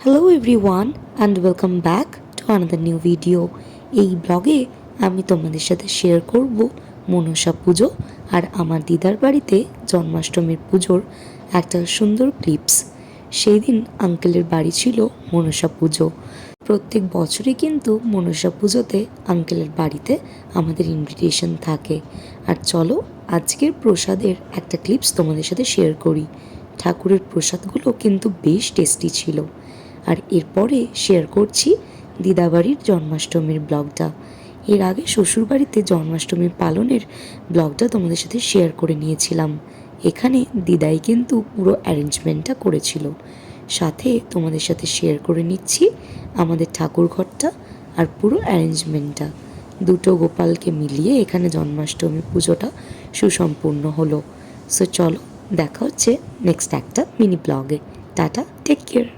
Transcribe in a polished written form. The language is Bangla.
Hello everyone and welcome back to another new video. এই ব্লগে আমি তোমাদের সাথে শেয়ার করব মনসা পুজো আর আমার দিদার বাড়িতে জন্মাষ্টমীর পুজোর একটা সুন্দর ক্লিপস। সেই দিন আঙ্কেলের বাড়ি ছিল মনসা পুজো। প্রত্যেক বছরই কিন্তু মনসা পুজোতে আঙ্কেলের বাড়িতে আমাদের ইনভিটেশন থাকে। আর চলো আজকের প্রসাদের একটা ক্লিপস তোমাদের সাথে শেয়ার করি। ঠাকুরের প্রসাদগুলো কিন্তু বেশ টেস্টি ছিল। আর এরপরে শেয়ার করছি দিদাবাড়ির জন্মাষ্টমীর ব্লগটা। এর আগে শ্বশুরবাড়িতে জন্মাষ্টমীর পালনের ব্লগটা তোমাদের সাথে শেয়ার করে নিয়েছিলাম। এখানে দিদাই কিন্তু পুরো অ্যারেঞ্জমেন্টটা করেছিল। সাথে তোমাদের সাথে শেয়ার করে নিচ্ছি আমাদের ঠাকুর ঘরটা আর পুরো অ্যারেঞ্জমেন্টটা। দুটো গোপালকে মিলিয়ে এখানে জন্মাষ্টমী পুজোটা সুসম্পূর্ণ হলো। সো চলো দেখা হচ্ছে নেক্সট একটা মিনি ব্লগে। Tata, take care.